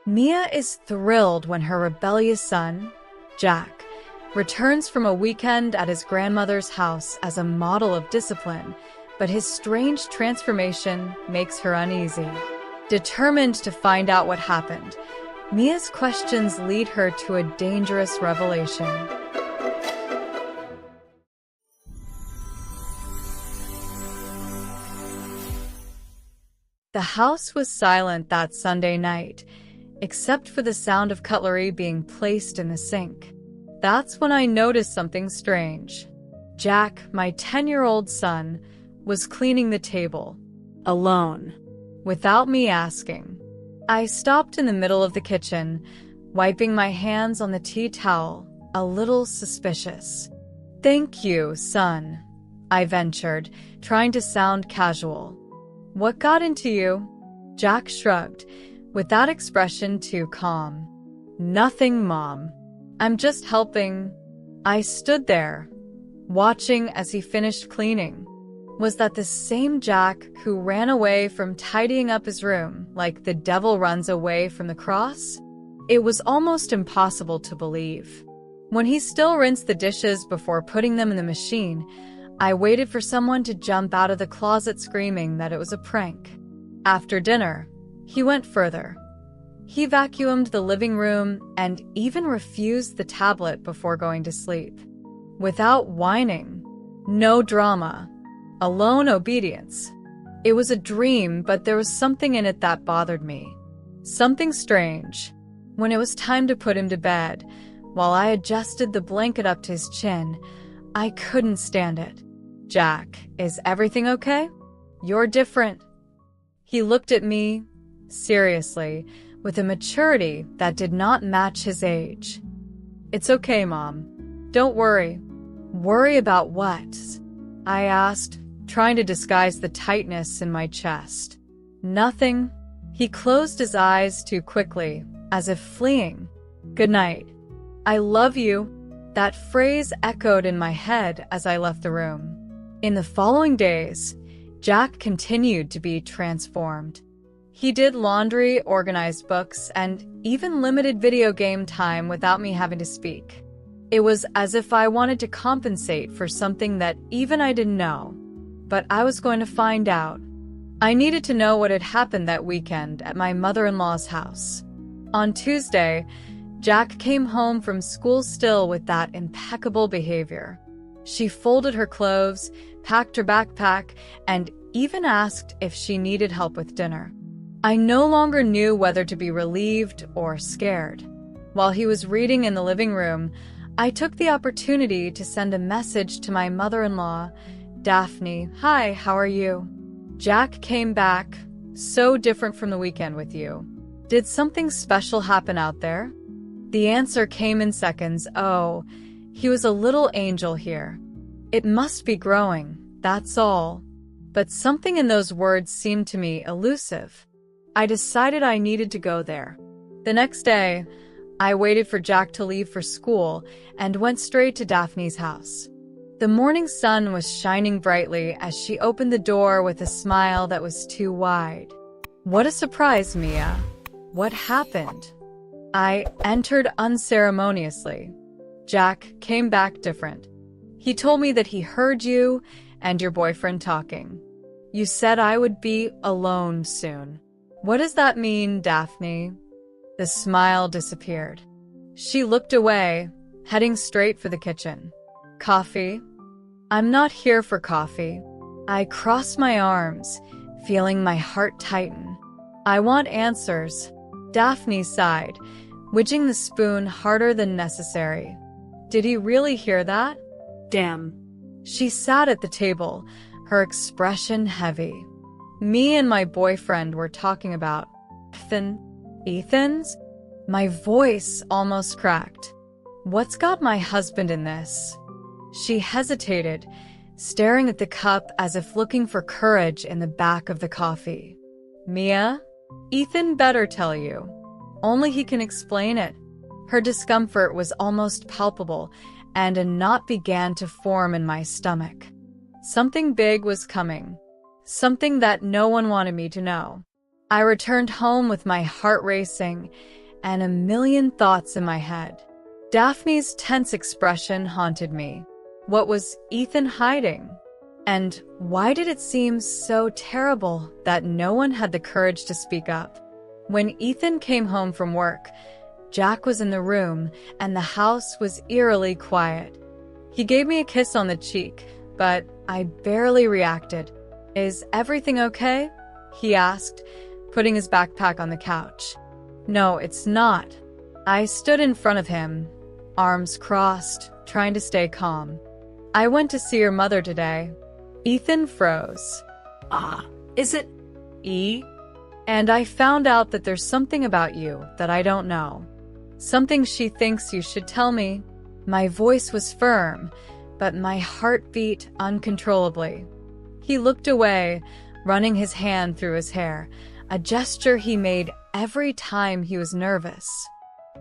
Mia is thrilled when her rebellious son, Jack, returns from a weekend at his grandmother's house as a model of discipline, but his strange transformation makes her uneasy. Determined to find out what happened, Mia's questions lead her to a dangerous revelation. The house was silent that Sunday night, except for the sound of cutlery being placed in the sink. That's when I noticed something strange. Jack, my 10-year-old son, was cleaning the table, alone, without me asking. I stopped in the middle of the kitchen, wiping my hands on the tea towel, a little suspicious. "Thank you, son," I ventured, trying to sound casual. "What got into you?" Jack shrugged, with that expression too calm. "Nothing, Mom. I'm just helping." I stood there, watching as he finished cleaning. Was that the same Jack who ran away from tidying up his room like the devil runs away from the cross? It was almost impossible to believe. When he still rinsed the dishes before putting them in the machine, I waited for someone to jump out of the closet screaming that it was a prank. After dinner, he went further. He vacuumed the living room and even refused the tablet before going to sleep. Without whining. No drama. Alone obedience. It was a dream, but there was something in it that bothered me. Something strange. When it was time to put him to bed, while I adjusted the blanket up to his chin, I couldn't stand it. "Jack, is everything okay? You're different." He looked at me, seriously, with a maturity that did not match his age. "It's okay, Mom. Don't worry." "Worry about what?" I asked, trying to disguise the tightness in my chest. "Nothing." He closed his eyes too quickly, as if fleeing. "Good night. I love you." That phrase echoed in my head as I left the room. In the following days, Jack continued to be transformed. He did laundry, organized books, and even limited video game time without me having to speak. It was as if I wanted to compensate for something that even I didn't know. But I was going to find out. I needed to know what had happened that weekend at my mother-in-law's house. On Tuesday, Jack came home from school still with that impeccable behavior. She folded her clothes, packed her backpack, and even asked if she needed help with dinner. I no longer knew whether to be relieved or scared. While he was reading in the living room, I took the opportunity to send a message to my mother-in-law, Daphne. "Hi, how are you?" Jack came back, "So different from the weekend with you. Did something special happen out there?" The answer came in seconds. "Oh, he was a little angel here. It must be growing, that's all." But something in those words seemed to me elusive. I decided I needed to go there. The next day, I waited for Jack to leave for school and went straight to Daphne's house. The morning sun was shining brightly as she opened the door with a smile that was too wide. "What a surprise, Mia. What happened?" I entered unceremoniously. Jack came back different. He told me that he heard you and your boyfriend talking. "You said I would be alone soon." "What does that mean, Daphne?" The smile disappeared. She looked away, heading straight for the kitchen. "Coffee?" "I'm not here for coffee." I crossed my arms, feeling my heart tighten. "I want answers." Daphne sighed, wedging the spoon harder than necessary. "Did he really hear that?" "Damn." She sat at the table, her expression heavy. "Me and my boyfriend were talking about Ethan." "Ethan's?" My voice almost cracked. "What's got my husband in this?" She hesitated, staring at the cup as if looking for courage in the back of the coffee. "Mia, Ethan better tell you. Only he can explain it." Her discomfort was almost palpable, and a knot began to form in my stomach. Something big was coming. Something that no one wanted me to know. I returned home with my heart racing and a million thoughts in my head. Daphne's tense expression haunted me. What was Ethan hiding? And why did it seem so terrible that no one had the courage to speak up? When Ethan came home from work, Jack was in the room and the house was eerily quiet. He gave me a kiss on the cheek, but I barely reacted. "Is everything okay?" he asked, putting his backpack on the couch. "No, it's not." I stood in front of him, arms crossed, trying to stay calm. "I went to see your mother today." Ethan froze. Is it? "E? And I found out that there's something about you that I don't know. Something she thinks you should tell me." My voice was firm, but my heart beat uncontrollably. He looked away, running his hand through his hair, a gesture he made every time he was nervous.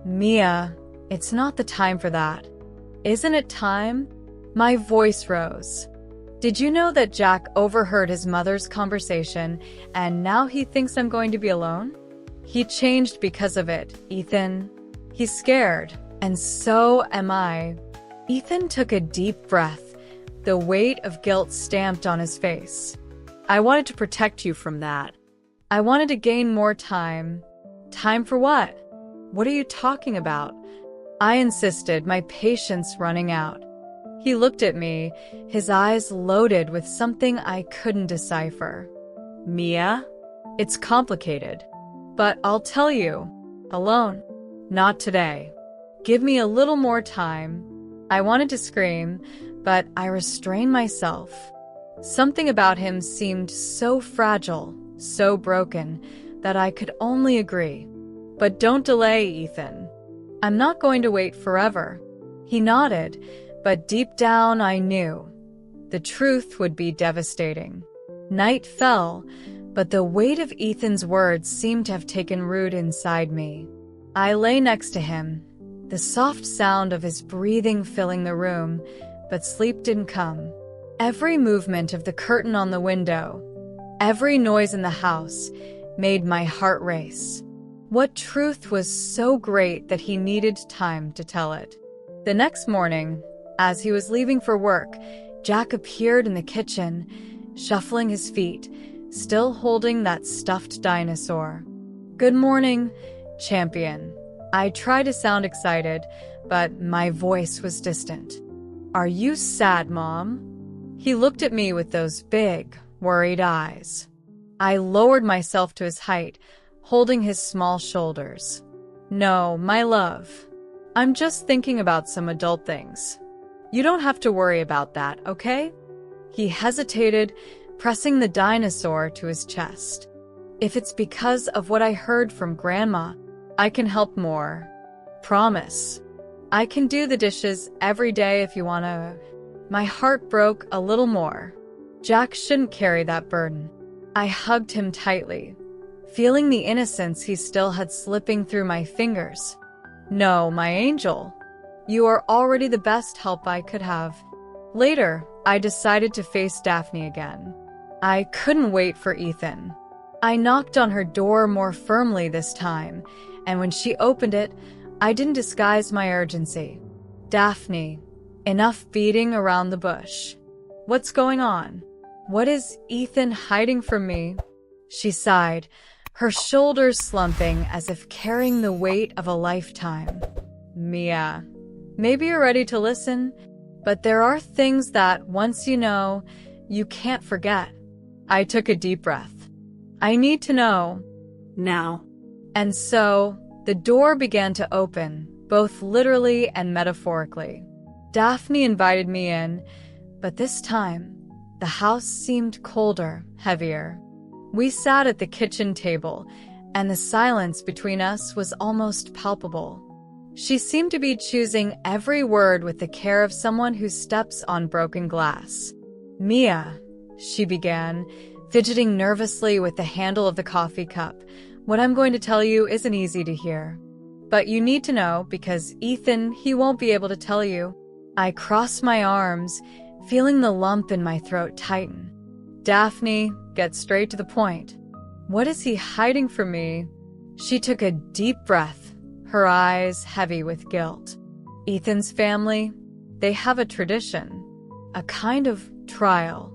"Mia, it's not the time for that." "Isn't it time?" My voice rose. "Did you know that Jack overheard his mother's conversation and now he thinks I'm going to be alone? He changed because of it, Ethan. He's scared, and so am I." Ethan took a deep breath, the weight of guilt stamped on his face. I wanted to protect you from that. "I wanted to gain more time." "Time for what? What are you talking about?" I insisted, my patience running out. He looked at me, his eyes loaded with something I couldn't decipher. Mia? "It's complicated, but I'll tell you. Alone. Not today. Give me a little more time." I wanted to scream, but I restrained myself. Something about him seemed so fragile, so broken, that I could only agree. "But don't delay, Ethan. I'm not going to wait forever." He nodded, but deep down I knew. The truth would be devastating. Night fell, but the weight of Ethan's words seemed to have taken root inside me. I lay next to him, the soft sound of his breathing filling the room, but sleep didn't come. Every movement of the curtain on the window, every noise in the house, made my heart race. What truth was so great that he needed time to tell it? The next morning, as he was leaving for work, Jack appeared in the kitchen, shuffling his feet, still holding that stuffed dinosaur. "Good morning, champion." I tried to sound excited, but my voice was distant. "Are you sad, Mom?" He looked at me with those big, worried eyes. I lowered myself to his height, holding his small shoulders. "No, my love. I'm just thinking about some adult things. You don't have to worry about that, okay?" He hesitated, pressing the dinosaur to his chest. "If it's because of what I heard from Grandma, I can help more. Promise. I can do the dishes every day if you wanna." My heart broke a little more. Jack shouldn't carry that burden. I hugged him tightly, feeling the innocence he still had slipping through my fingers. "No, my angel. You are already the best help I could have." Later, I decided to face Daphne again. I couldn't wait for Ethan. I knocked on her door more firmly this time, and when she opened it, I didn't disguise my urgency. "Daphne, enough beating around the bush. What's going on? What is Ethan hiding from me?" She sighed, her shoulders slumping as if carrying the weight of a lifetime. "Mia, maybe you're ready to listen, but there are things that, once you know, you can't forget." I took a deep breath. "I need to know." Now. And so, the door began to open, both literally and metaphorically. Daphne invited me in, but this time, the house seemed colder, heavier. We sat at the kitchen table, and the silence between us was almost palpable. She seemed to be choosing every word with the care of someone who steps on broken glass. "Mia," she began, fidgeting nervously with the handle of the coffee cup, "what I'm going to tell you isn't easy to hear. But you need to know because Ethan, he won't be able to tell you." I crossed my arms, feeling the lump in my throat tighten. "Daphne, get straight to the point." What is he hiding from me? She took a deep breath, her eyes heavy with guilt. Ethan's family, they have a tradition, a kind of trial.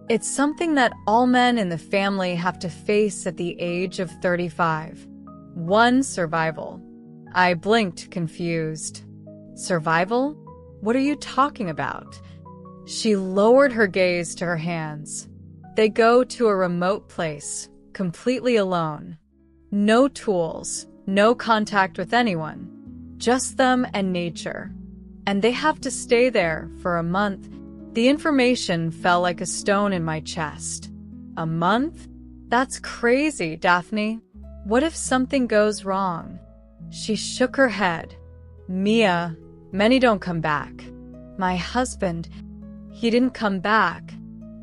It's something that all men in the family have to face at the age of 35. One, survival. I blinked, confused. Survival? What are you talking about? She lowered her gaze to her hands. They go to a remote place, completely alone. No tools, no contact with anyone, just them and nature. And they have to stay there for a month. The information fell like a stone in my chest. A month? That's crazy, Daphne. What if something goes wrong? She shook her head. Mia, many don't come back. My husband, he didn't come back.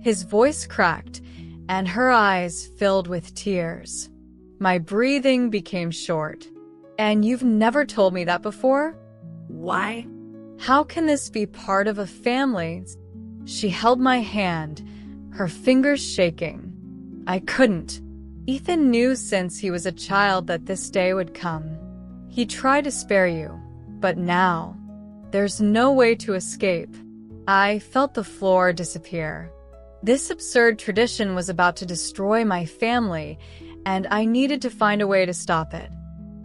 His voice cracked, and her eyes filled with tears. My breathing became short. And you've never told me that before? Why? How can this be part of a family? She held my hand, her fingers shaking. I couldn't. Ethan knew since he was a child that this day would come. He tried to spare you, but now, there's no way to escape. I felt the floor disappear. This absurd tradition was about to destroy my family, and I needed to find a way to stop it.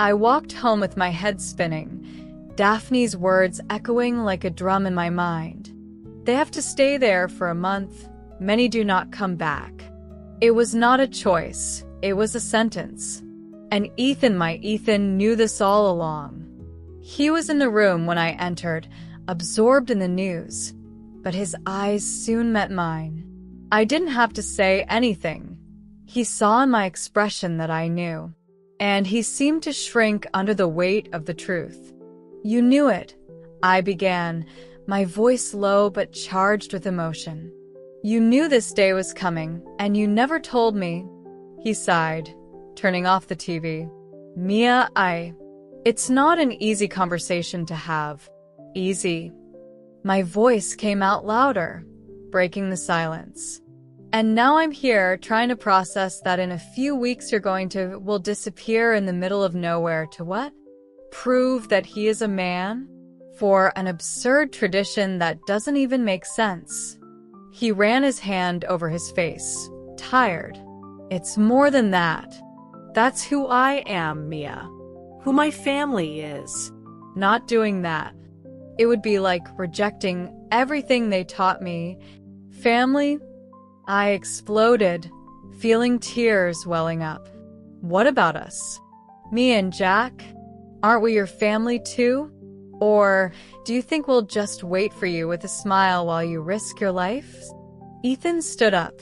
I walked home with my head spinning, Daphne's words echoing like a drum in my mind. They have to stay there for a month. Many do not come back. It was not a choice. It was a sentence. And Ethan, my Ethan, knew this all along. He was in the room when I entered, absorbed in the news, but his eyes soon met mine. I didn't have to say anything. He saw in my expression that I knew, and he seemed to shrink under the weight of the truth. You knew it, I began, my voice low but charged with emotion. You knew this day was coming, and you never told me. He sighed, turning off the TV. Mia, it's not an easy conversation to have. Easy. My voice came out louder, breaking the silence. And now I'm here trying to process that in a few weeks will disappear in the middle of nowhere to what? Prove that he is a man? For an absurd tradition that doesn't even make sense. He ran his hand over his face, tired. It's more than that. That's who I am, Mia. Who my family is. Not doing that. It would be like rejecting everything they taught me. Family? I exploded, feeling tears welling up. What about us? Me and Jack? Aren't we your family too? Or do you think we'll just wait for you with a smile while you risk your life? Ethan stood up,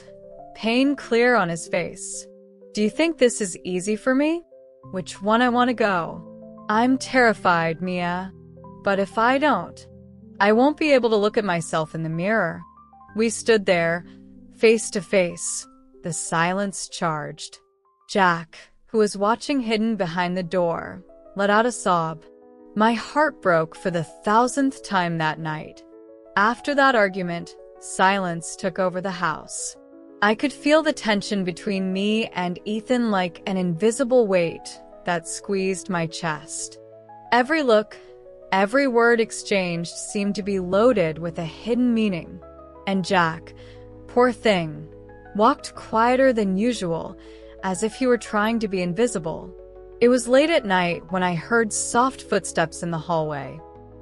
pain clear on his face. Do you think this is easy for me? Which one I want to go? I'm terrified, Mia. But if I don't, I won't be able to look at myself in the mirror. We stood there, face to face, the silence charged. Jack, who was watching hidden behind the door, let out a sob. My heart broke for the 1,000th time that night. After that argument, silence took over the house. I could feel the tension between me and Ethan like an invisible weight that squeezed my chest. Every look, every word exchanged seemed to be loaded with a hidden meaning. And Jack, poor thing, walked quieter than usual, as if he were trying to be invisible. It was late at night when I heard soft footsteps in the hallway.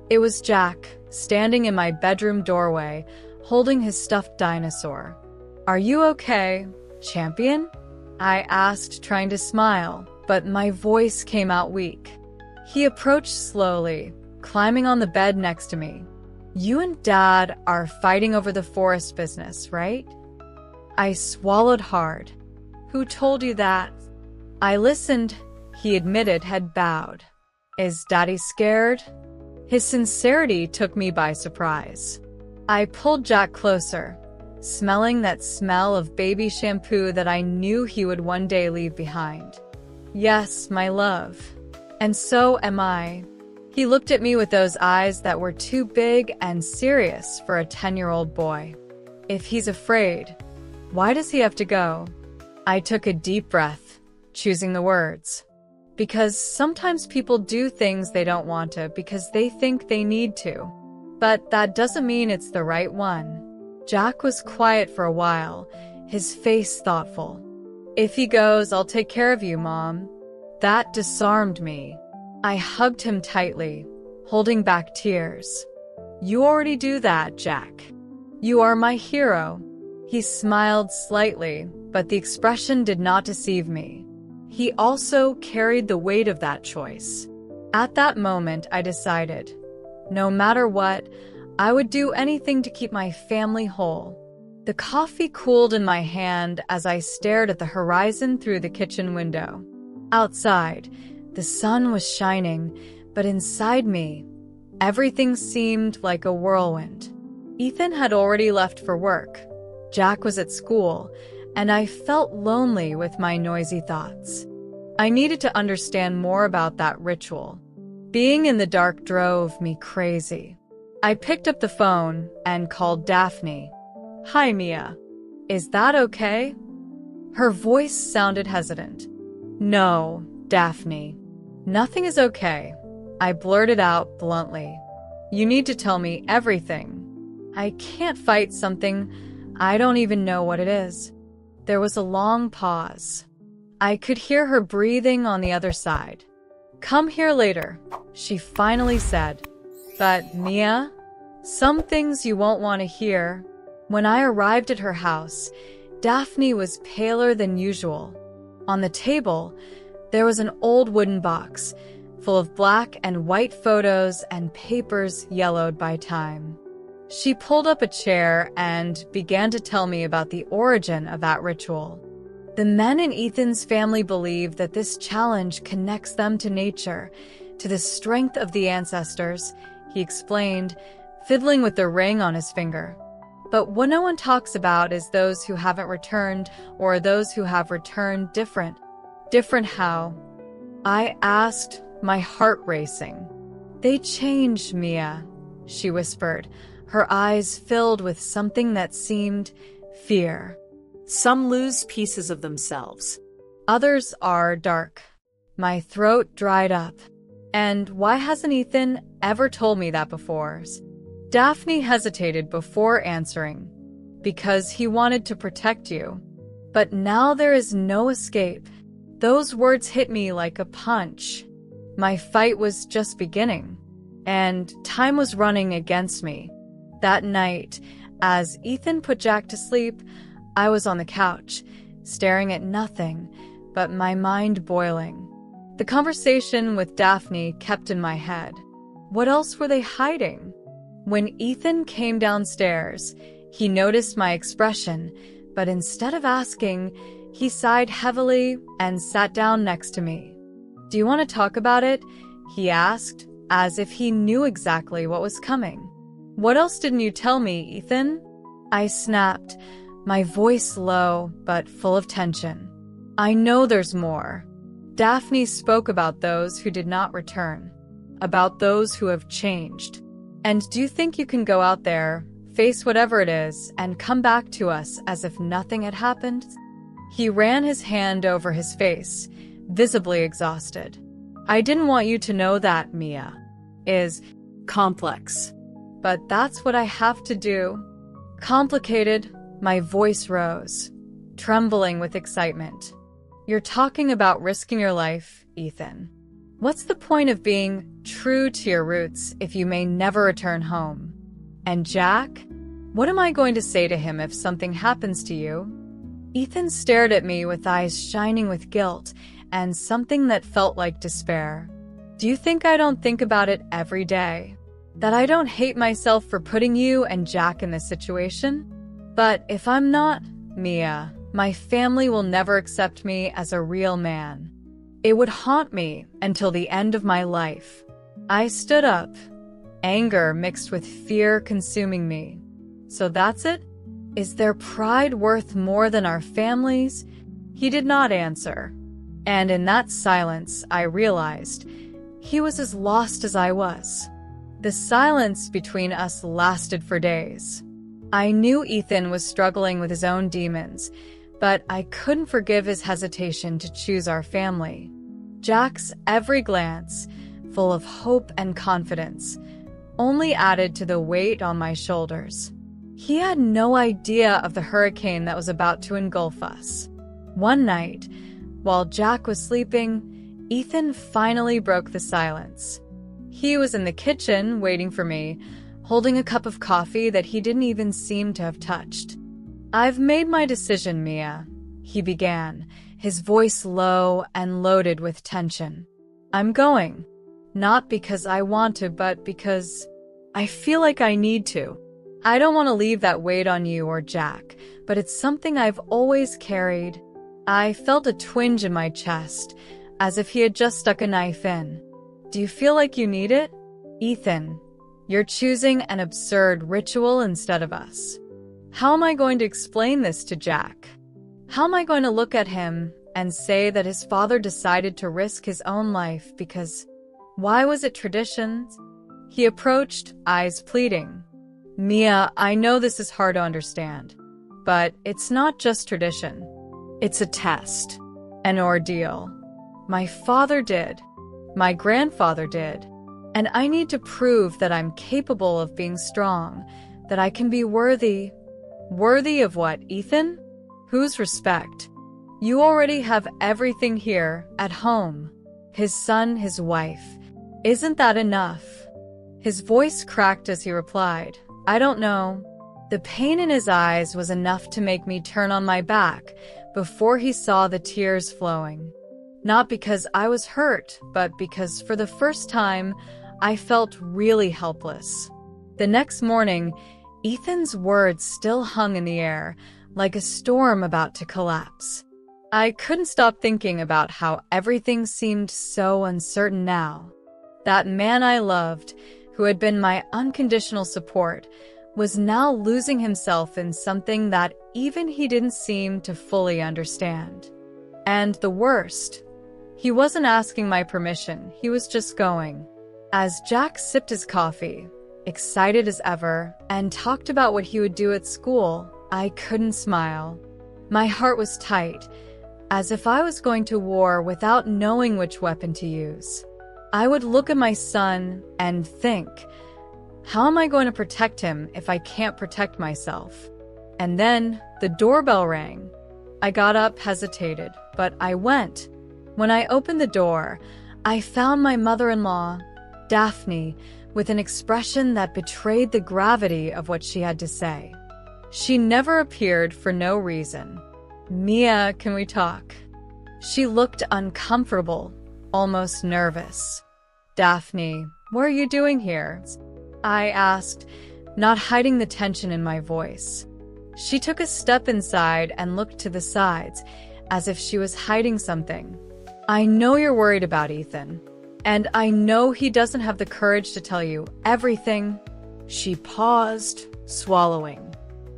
It was Jack, standing in my bedroom doorway, holding his stuffed dinosaur. Are you okay, champion? I asked, trying to smile, but my voice came out weak. He approached slowly, climbing on the bed next to me. You and Dad are fighting over the forest business, right? I swallowed hard. Who told you that? I listened. He admitted, head bowed. Is Daddy scared? His sincerity took me by surprise. I pulled Jack closer, smelling that smell of baby shampoo that I knew he would one day leave behind. Yes, my love. And so am I. He looked at me with those eyes that were too big and serious for a 10-year-old boy. If he's afraid, why does he have to go? I took a deep breath, choosing the words. Because sometimes people do things they don't want to because they think they need to. But that doesn't mean it's the right one. Jack was quiet for a while, his face thoughtful. If he goes, I'll take care of you, Mom. That disarmed me. I hugged him tightly, holding back tears. You already do that, Jack. You are my hero. He smiled slightly, but the expression did not deceive me. He also carried the weight of that choice. At that moment, I decided, no matter what, I would do anything to keep my family whole. The coffee cooled in my hand as I stared at the horizon through the kitchen window. Outside, the sun was shining, but inside me, everything seemed like a whirlwind. Ethan had already left for work. Jack was at school, and I felt lonely with my noisy thoughts. I needed to understand more about that ritual. Being in the dark drove me crazy. I picked up the phone and called Daphne. Hi, Mia. Is that okay? Her voice sounded hesitant. No, Daphne. Nothing is okay. I blurted out bluntly. You need to tell me everything. I can't fight something. I don't even know what it is. There was a long pause. I could hear her breathing on the other side. Come here later, she finally said. But, Mia, some things you won't want to hear. When I arrived at her house, Daphne was paler than usual. On the table, there was an old wooden box full of black and white photos and papers yellowed by time. She pulled up a chair and began to tell me about the origin of that ritual. The men in Ethan's family believe that this challenge connects them to nature, to the strength of the ancestors, he explained, fiddling with the ring on his finger. But what no one talks about is those who haven't returned or those who have returned different. Different how? I asked, my heart racing. They change, Mia, she whispered, her eyes filled with something that seemed fear. Some lose pieces of themselves. Others are dark. My throat dried up. And why hasn't Ethan ever told me that before? Daphne hesitated before answering. Because he wanted to protect you. But now there is no escape. Those words hit me like a punch. My fight was just beginning. And time was running against me. That night, as Ethan put Jack to sleep, I was on the couch, staring at nothing, but my mind boiling. The conversation with Daphne kept in my head. What else were they hiding? When Ethan came downstairs, he noticed my expression, but instead of asking, he sighed heavily and sat down next to me. Do you want to talk about it? He asked, as if he knew exactly what was coming. What else didn't you tell me, Ethan? I snapped, my voice low but full of tension. I know there's more. Daphne spoke about those who did not return, about those who have changed. And do you think you can go out there, face whatever it is, and come back to us as if nothing had happened? He ran his hand over his face, visibly exhausted. I didn't want you to know that, Mia. Is complex. But that's what I have to do. Complicated, my voice rose, trembling with excitement. You're talking about risking your life, Ethan. What's the point of being true to your roots if you may never return home? And Jack? What am I going to say to him if something happens to you? Ethan stared at me with eyes shining with guilt and something that felt like despair. Do you think I don't think about it every day? That I don't hate myself for putting you and Jack in this situation? But if I'm not, Mia, my family will never accept me as a real man. It would haunt me until the end of my life. I stood up, anger mixed with fear consuming me. So that's it? Is their pride worth more than our families? He did not answer. And in that silence, I realized he was as lost as I was. The silence between us lasted for days. I knew Ethan was struggling with his own demons, But I couldn't forgive his hesitation to choose our family. Jack's every glance, full of hope and confidence, only added to the weight on my shoulders. He had no idea of the hurricane that was about to engulf us. One night, while Jack was sleeping, Ethan finally broke the silence. He was in the kitchen waiting for me, holding a cup of coffee that he didn't even seem to have touched. "I've made my decision, Mia," he began, his voice low and loaded with tension. "I'm going. Not because I want to, but because I feel like I need to. I don't want to leave that weight on you or Jack, but it's something I've always carried." I felt a twinge in my chest, as if he had just stuck a knife in. "Do you feel like you need it? Ethan, you're choosing an absurd ritual instead of us. How am I going to explain this to Jack? How am I going to look at him and say that his father decided to risk his own life because why was it traditions?" He approached, eyes pleading. "Mia, I know this is hard to understand, but it's not just tradition. It's a test, an ordeal. My father did. My grandfather did. And I need to prove that I'm capable of being strong, that I can be worthy." "Worthy of what, Ethan? Whose respect? You already have everything here, at home. His son, his wife. Isn't that enough?" His voice cracked as he replied, "I don't know." The pain in his eyes was enough to make me turn on my back before he saw the tears flowing. Not because I was hurt, but because for the first time, I felt really helpless. The next morning, Ethan's words still hung in the air, like a storm about to collapse. I couldn't stop thinking about how everything seemed so uncertain now. That man I loved, who had been my unconditional support, was now losing himself in something that even he didn't seem to fully understand. And the worst, he wasn't asking my permission, he was just going. As Jack sipped his coffee, excited as ever, and talked about what he would do at school, I couldn't smile. My heart was tight, as if I was going to war without knowing which weapon to use. I would look at my son and think, how am I going to protect him if I can't protect myself? And then the doorbell rang. I got up, hesitated, but I went. When I opened the door, I found my mother-in-law, Daphne, with an expression that betrayed the gravity of what she had to say. She never appeared for no reason. "Mia, can we talk?" She looked uncomfortable, almost nervous. "Daphne, what are you doing here?" I asked, not hiding the tension in my voice. She took a step inside and looked to the sides, as if she was hiding something. "I know you're worried about Ethan, and I know he doesn't have the courage to tell you everything." She paused, swallowing.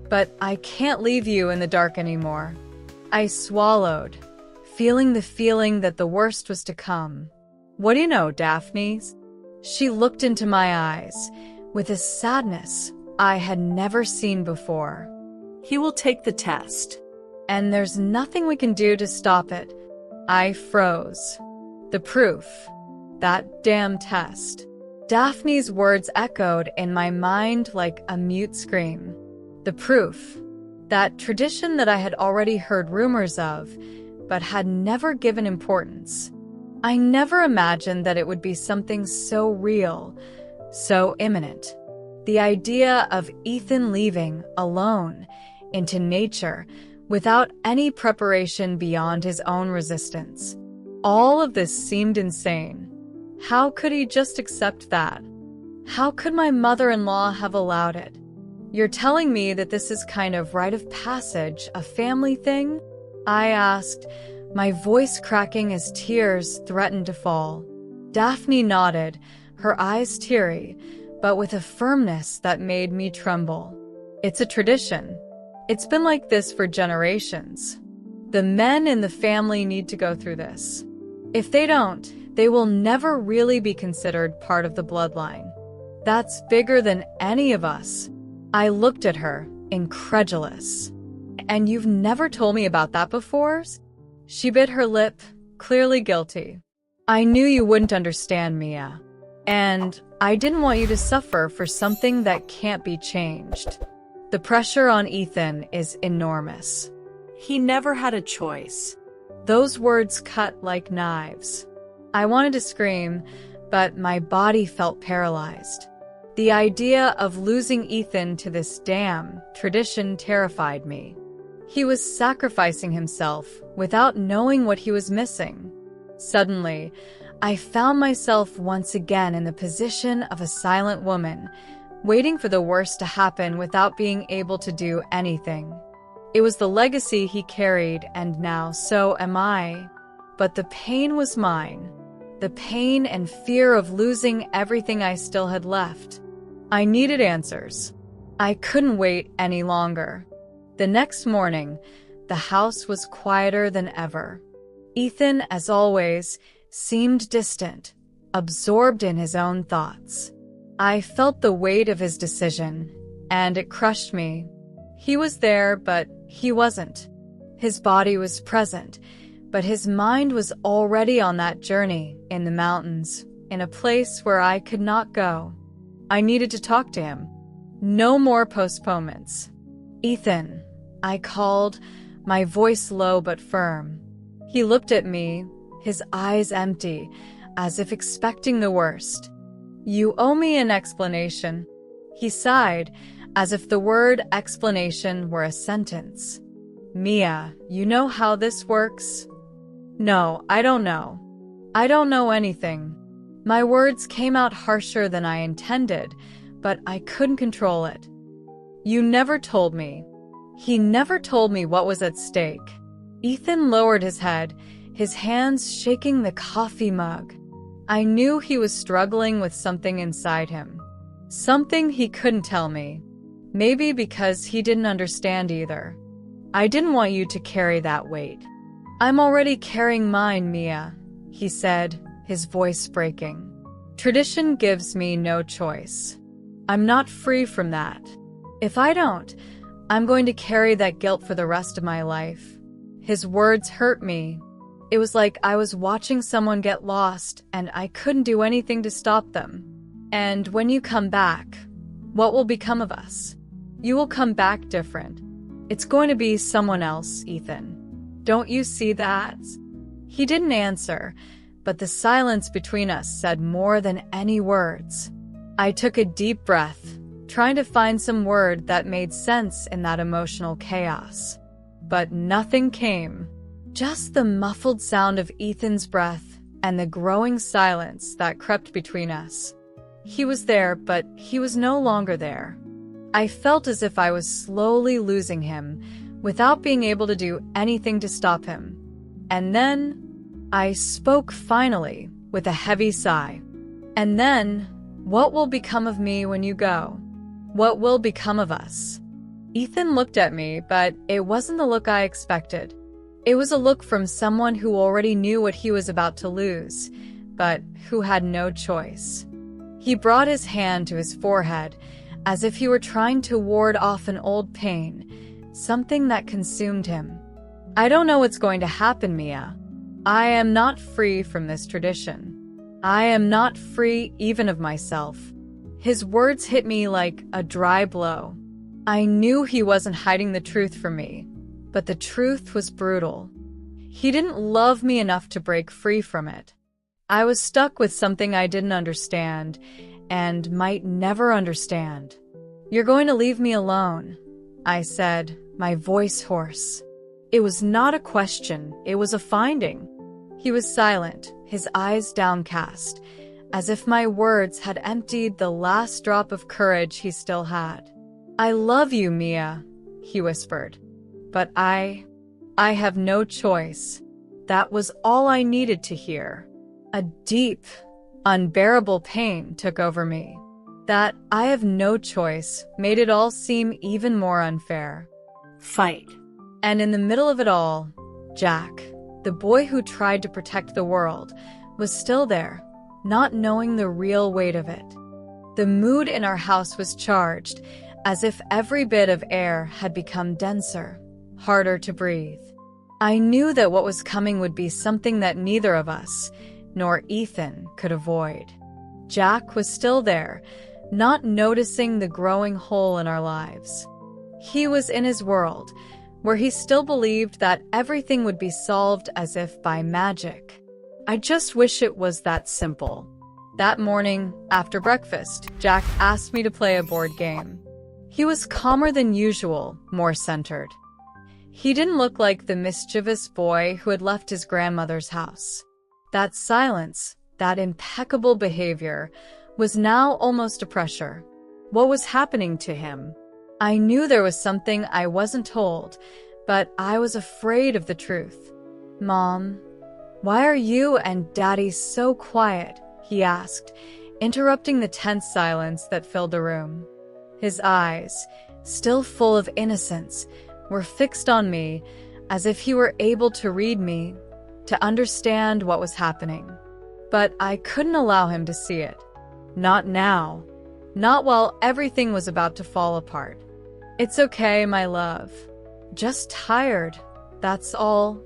"But I can't leave you in the dark anymore." I swallowed, feeling the feeling that the worst was to come. "What do you know, Daphne?" She looked into my eyes, with a sadness I had never seen before. "He will take the test. And there's nothing we can do to stop it." I froze. The proof. That damn test. Daphne's words echoed in my mind like a mute scream. The proof. That tradition that I had already heard rumors of, but had never given importance. I never imagined that it would be something so real, so imminent. The idea of Ethan leaving alone into nature without any preparation beyond his own resistance. All of this seemed insane. How could he just accept that? How could my mother-in-law have allowed it? "You're telling me that this is kind of rite of passage, a family thing?" I asked, my voice cracking as tears threatened to fall. Daphne nodded, her eyes teary, but with a firmness that made me tremble. "It's a tradition. It's been like this for generations. The men in the family need to go through this. If they don't, they will never really be considered part of the bloodline. That's bigger than any of us." I looked at her, incredulous. And you've never told me about that before? She bit her lip, clearly guilty. I knew you wouldn't understand, Mia. And I didn't want you to suffer for something that can't be changed. The pressure on Ethan is enormous. He never had a choice. Those words cut like knives. I wanted to scream, but my body felt paralyzed. The idea of losing Ethan to this damn tradition terrified me. He was sacrificing himself without knowing what he was missing. Suddenly, I found myself once again in the position of a silent woman, waiting for the worst to happen without being able to do anything. It was the legacy he carried, and now so am I. But the pain was mine. The pain and fear of losing everything I still had left. I needed answers. I couldn't wait any longer. The next morning, the house was quieter than ever. Ethan, as always, seemed distant, absorbed in his own thoughts. I felt the weight of his decision, and it crushed me. He was there, but he wasn't. His body was present, but his mind was already on that journey in the mountains, in a place where I could not go. I needed to talk to him. No more postponements. Ethan, I called, my voice low but firm. He looked at me, his eyes empty, as if expecting the worst. You owe me an explanation. He sighed, as if the word explanation were a sentence. Mia, you know how this works? No, I don't know. I don't know anything. My words came out harsher than I intended, but I couldn't control it. You never told me. He never told me what was at stake. Ethan lowered his head, his hands shaking the coffee mug. I knew he was struggling with something inside him. Something he couldn't tell me. Maybe because he didn't understand either. I didn't want you to carry that weight. I'm already carrying mine, Mia, he said, his voice breaking. Tradition gives me no choice. I'm not free from that. If I don't, I'm going to carry that guilt for the rest of my life. His words hurt me. It was like I was watching someone get lost and I couldn't do anything to stop them. And when you come back, what will become of us? You will come back different. It's going to be someone else, Ethan. Don't you see that? He didn't answer, but the silence between us said more than any words. I took a deep breath, trying to find some word that made sense in that emotional chaos. But nothing came. Just the muffled sound of Ethan's breath and the growing silence that crept between us. He was there, but he was no longer there. I felt as if I was slowly losing him, without being able to do anything to stop him. And then, I spoke finally, with a heavy sigh. And then, what will become of me when you go? What will become of us? Ethan looked at me, but it wasn't the look I expected. It was a look from someone who already knew what he was about to lose, but who had no choice. He brought his hand to his forehead, as if he were trying to ward off an old pain, something that consumed him. I don't know what's going to happen, Mia. I am not free from this tradition. I am not free even of myself. His words hit me like a dry blow. I knew he wasn't hiding the truth from me, but the truth was brutal. He didn't love me enough to break free from it. I was stuck with something I didn't understand, and might never understand. You're going to leave me alone, I said, my voice hoarse. It was not a question, it was a finding. He was silent, his eyes downcast, as if my words had emptied the last drop of courage he still had. I love you, Mia, he whispered. But I have no choice. That was all I needed to hear. A deep, unbearable pain took over me. That I have no choice made it all seem even more unfair. Fight. And in the middle of it all, Jack, the boy who tried to protect the world, was still there, not knowing the real weight of it. The mood in our house was charged, as if every bit of air had become denser. harder to breathe. I knew that what was coming would be something that neither of us, nor Ethan, could avoid. Jack was still there, not noticing the growing hole in our lives. He was in his world, where he still believed that everything would be solved as if by magic. I just wish it was that simple. That morning, after breakfast, Jack asked me to play a board game. He was calmer than usual, more centered. He didn't look like the mischievous boy who had left his grandmother's house. That silence, that impeccable behavior, was now almost a pressure. What was happening to him? I knew there was something I wasn't told, but I was afraid of the truth. "Mom, why are you and Daddy so quiet?" he asked, interrupting the tense silence that filled the room. His eyes, still full of innocence, were fixed on me as if he were able to read me, to understand what was happening. But I couldn't allow him to see it. Not now. Not while everything was about to fall apart. "It's okay, my love. Just tired, that's all."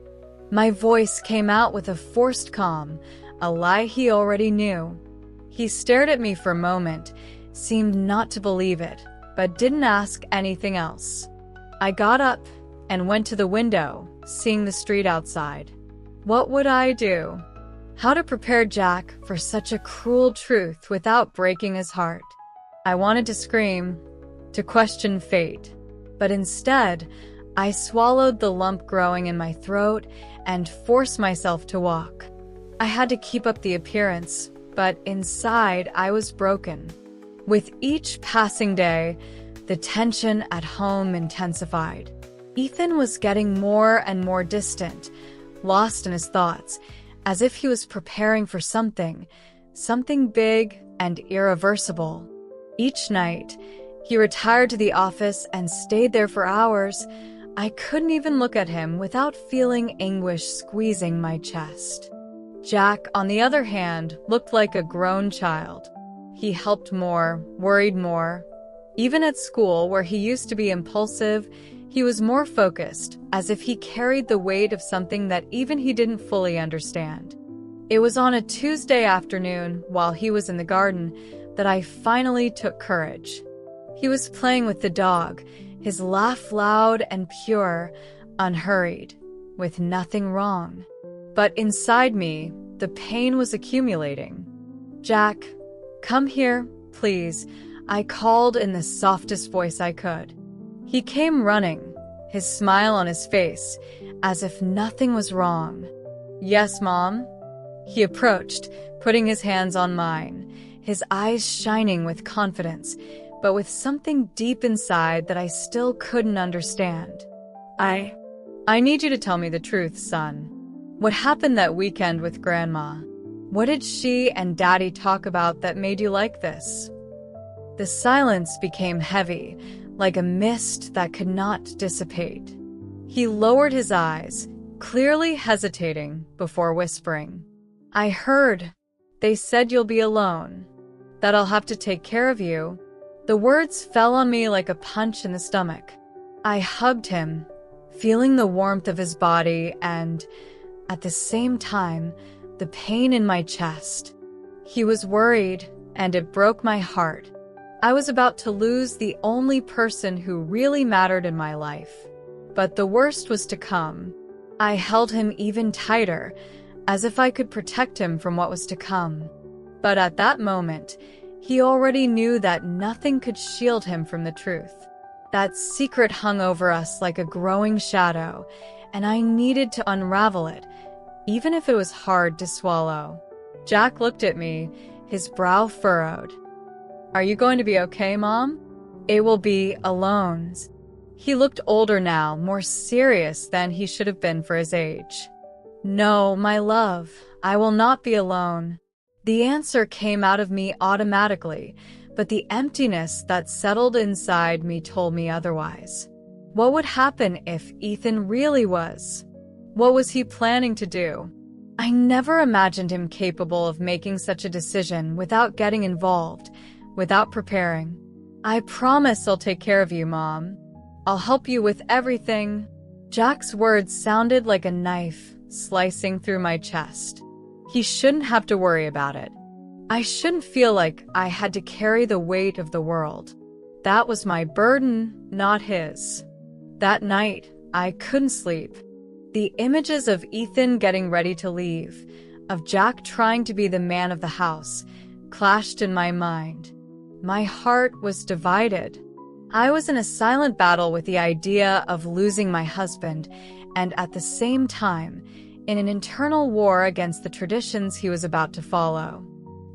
My voice came out with a forced calm, a lie he already knew. He stared at me for a moment, seemed not to believe it, but didn't ask anything else. I got up and went to the window, seeing the street outside. What would I do? How to prepare Jack for such a cruel truth without breaking his heart? I wanted to scream, to question fate, but instead, I swallowed the lump growing in my throat and forced myself to walk. I had to keep up the appearance, but inside I was broken. With each passing day, the tension at home intensified. Ethan was getting more and more distant, lost in his thoughts, as if he was preparing for something big and irreversible. Each night, he retired to the office and stayed there for hours. I couldn't even look at him without feeling anguish squeezing my chest. Jack, on the other hand, looked like a grown child. He helped more, worried more. Even at school, where he used to be impulsive, he was more focused, as if he carried the weight of something that even he didn't fully understand. It was on a Tuesday afternoon, while he was in the garden, that I finally took courage. He was playing with the dog, his laugh loud and pure, unhurried, with nothing wrong. But inside me, the pain was accumulating. "Jack, come here, please," I called in the softest voice I could. He came running, his smile on his face, as if nothing was wrong. "Yes, Mom." He approached, putting his hands on mine, his eyes shining with confidence, but with something deep inside that I still couldn't understand. I need you to tell me the truth, son. What happened that weekend with Grandma? What did she and Daddy talk about that made you like this?" The silence became heavy, like a mist that could not dissipate. He lowered his eyes, clearly hesitating before whispering. "I heard. They said you'll be alone, that I'll have to take care of you." The words fell on me like a punch in the stomach. I hugged him, feeling the warmth of his body and, at the same time, the pain in my chest. He was worried, and it broke my heart. I was about to lose the only person who really mattered in my life. But the worst was to come. I held him even tighter, as if I could protect him from what was to come. But at that moment, he already knew that nothing could shield him from the truth. That secret hung over us like a growing shadow, and I needed to unravel it, even if it was hard to swallow. Jack looked at me, his brow furrowed. "Are you going to be okay, Mom? It will be alone." He looked older now, more serious than he should have been for his age. "No, my love, I will not be alone." The answer came out of me automatically, but the emptiness that settled inside me told me otherwise. What would happen if Ethan really was? What was he planning to do? I never imagined him capable of making such a decision without getting involved, without preparing. "I promise I'll take care of you, Mom. I'll help you with everything." Jack's words sounded like a knife slicing through my chest. He shouldn't have to worry about it. I shouldn't feel like I had to carry the weight of the world. That was my burden, not his. That night, I couldn't sleep. The images of Ethan getting ready to leave, of Jack trying to be the man of the house, clashed in my mind. My heart was divided. I was in a silent battle with the idea of losing my husband, and at the same time, in an internal war against the traditions he was about to follow.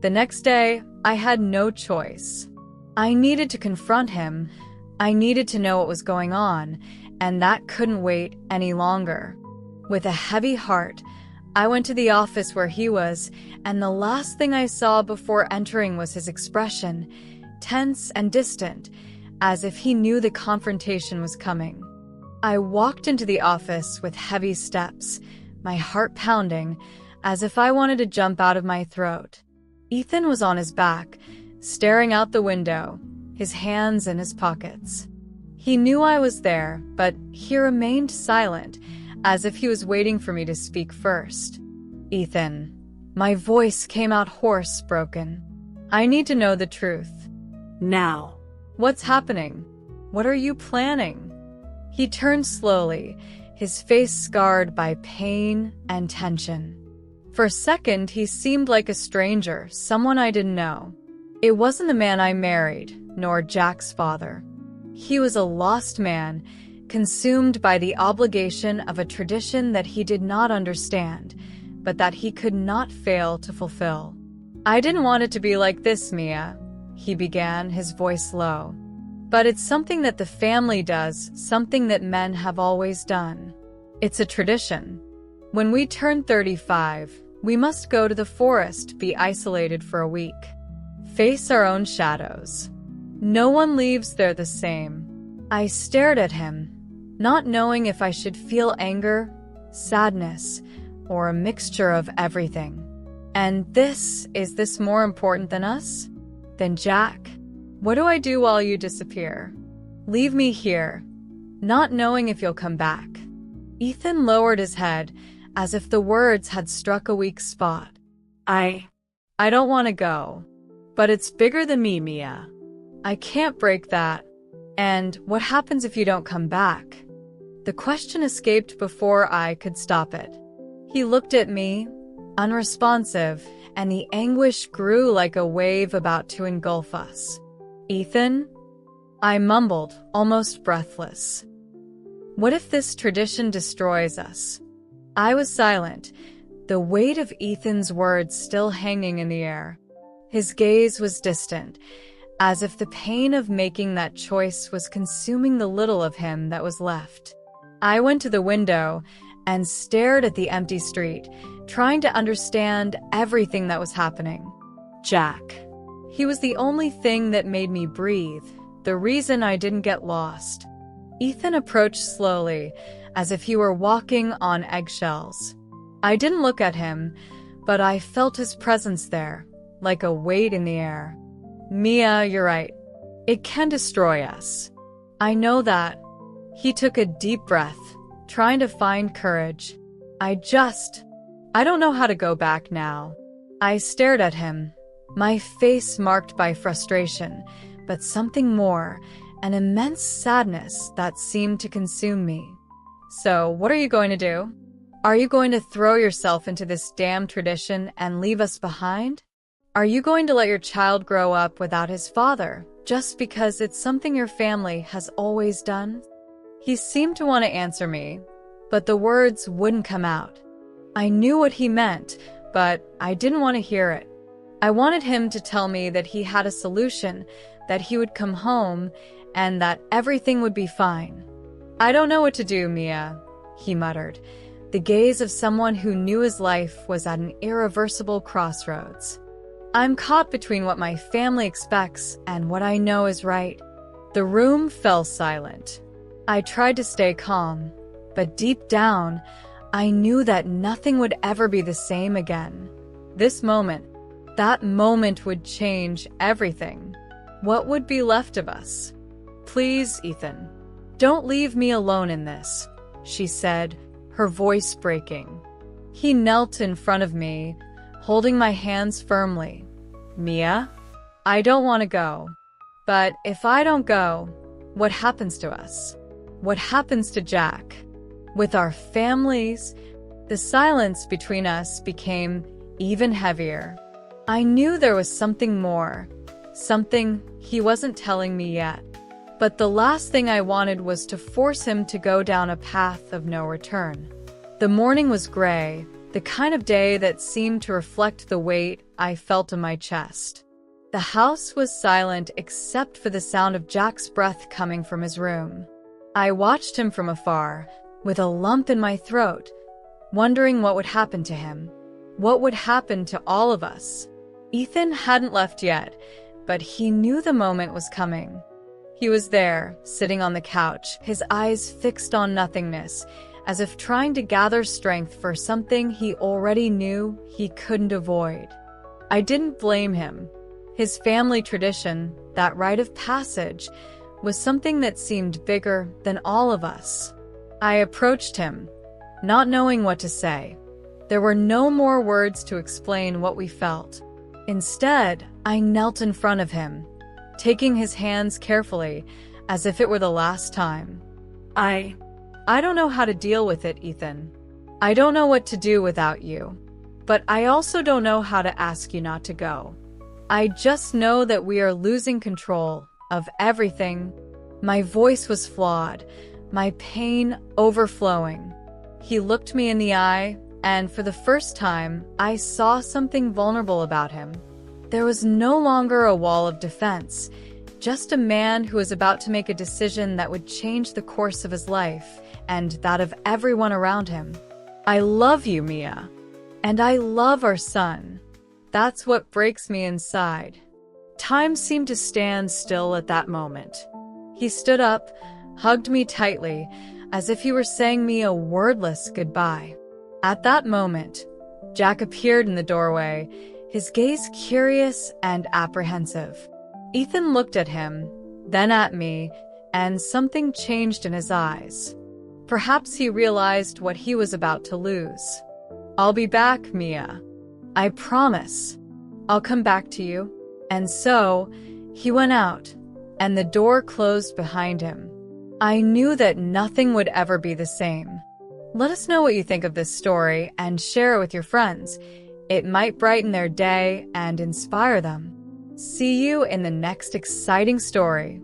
The next day, I had no choice. I needed to confront him. I needed to know what was going on, and that couldn't wait any longer. With a heavy heart, I went to the office where he was, and the last thing I saw before entering was his expression, tense and distant, as if he knew the confrontation was coming. I walked into the office with heavy steps, my heart pounding, as if I wanted to jump out of my throat. Ethan was on his back, staring out the window, his hands in his pockets. He knew I was there, but he remained silent, as if he was waiting for me to speak first. Ethan. My voice came out hoarse, broken. I need to know the truth. Now. What's happening? What are you planning? He turned slowly, his face scarred by pain and tension. For a second, he seemed like a stranger, someone I didn't know. It wasn't the man I married, nor Jack's father. He was a lost man, consumed by the obligation of a tradition that he did not understand, but that he could not fail to fulfill. I didn't want it to be like this, Mia, he began, his voice low. But it's something that the family does, something that men have always done. It's a tradition. When we turn 35, we must go to the forest, be isolated for a week. Face our own shadows. No one leaves there the same. I stared at him, not knowing if I should feel anger, sadness, or a mixture of everything. And is this more important than us? Than Jack? What do I do while you disappear? Leave me here, not knowing if you'll come back. Ethan lowered his head, as if the words had struck a weak spot. I don't want to go. But it's bigger than me, Mia. I can't break that. And what happens if you don't come back? The question escaped before I could stop it. He looked at me, unresponsive, and the anguish grew like a wave about to engulf us. Ethan? I mumbled, almost breathless. What if this tradition destroys us? I was silent, the weight of Ethan's words still hanging in the air. His gaze was distant, as if the pain of making that choice was consuming the little of him that was left. I went to the window and stared at the empty street, trying to understand everything that was happening. Jack. He was the only thing that made me breathe, the reason I didn't get lost. Ethan approached slowly, as if he were walking on eggshells. I didn't look at him, but I felt his presence there, like a weight in the air. Mia, you're right. It can destroy us. I know that. He took a deep breath, trying to find courage. I don't know how to go back now. I stared at him, my face marked by frustration, but something more, an immense sadness that seemed to consume me. So, what are you going to do? Are you going to throw yourself into this damn tradition and leave us behind? Are you going to let your child grow up without his father, just because it's something your family has always done? He seemed to want to answer me, but the words wouldn't come out. I knew what he meant, but I didn't want to hear it. I wanted him to tell me that he had a solution, that he would come home, and that everything would be fine. I don't know what to do, Mia, he muttered, the gaze of someone who knew his life was at an irreversible crossroads. I'm caught between what my family expects and what I know is right. The room fell silent. I tried to stay calm, but deep down, I knew that nothing would ever be the same again. That moment would change everything. What would be left of us? Please, Ethan, don't leave me alone in this. she said, her voice breaking. He knelt in front of me, holding my hands firmly. Mia, I don't want to go. But if I don't go, what happens to us? What happens to Jack? With our families, the silence between us became even heavier. I knew there was something more, something he wasn't telling me yet. But the last thing I wanted was to force him to go down a path of no return. The morning was gray, the kind of day that seemed to reflect the weight I felt in my chest. The house was silent except for the sound of Jack's breath coming from his room. I watched him from afar, with a lump in my throat, wondering what would happen to him. What would happen to all of us? Ethan hadn't left yet, but he knew the moment was coming. He was there, sitting on the couch, his eyes fixed on nothingness, as if trying to gather strength for something he already knew he couldn't avoid. I didn't blame him. His family tradition, that rite of passage, was something that seemed bigger than all of us. I approached him, not knowing what to say. There were no more words to explain what we felt. Instead, I knelt in front of him, taking his hands carefully, as if it were the last time. I don't know how to deal with it, Ethan. I don't know what to do without you. But I also don't know how to ask you not to go. I just know that we are losing control of everything. My voice was flawed, my pain overflowing. He looked me in the eye, and for the first time, I saw something vulnerable about him. There was no longer a wall of defense, just a man who was about to make a decision that would change the course of his life and that of everyone around him. I love you, Mia. And I love our son. That's what breaks me inside. Time seemed to stand still at that moment. He stood up, hugged me tightly, as if he were saying me a wordless goodbye. At that moment, Jack appeared in the doorway, his gaze curious and apprehensive. Ethan looked at him, then at me, and something changed in his eyes. Perhaps he realized what he was about to lose. I'll be back, Mia. I promise. I'll come back to you. And so, he went out, and the door closed behind him. I knew that nothing would ever be the same. Let us know what you think of this story and share it with your friends. It might brighten their day and inspire them. See you in the next exciting story.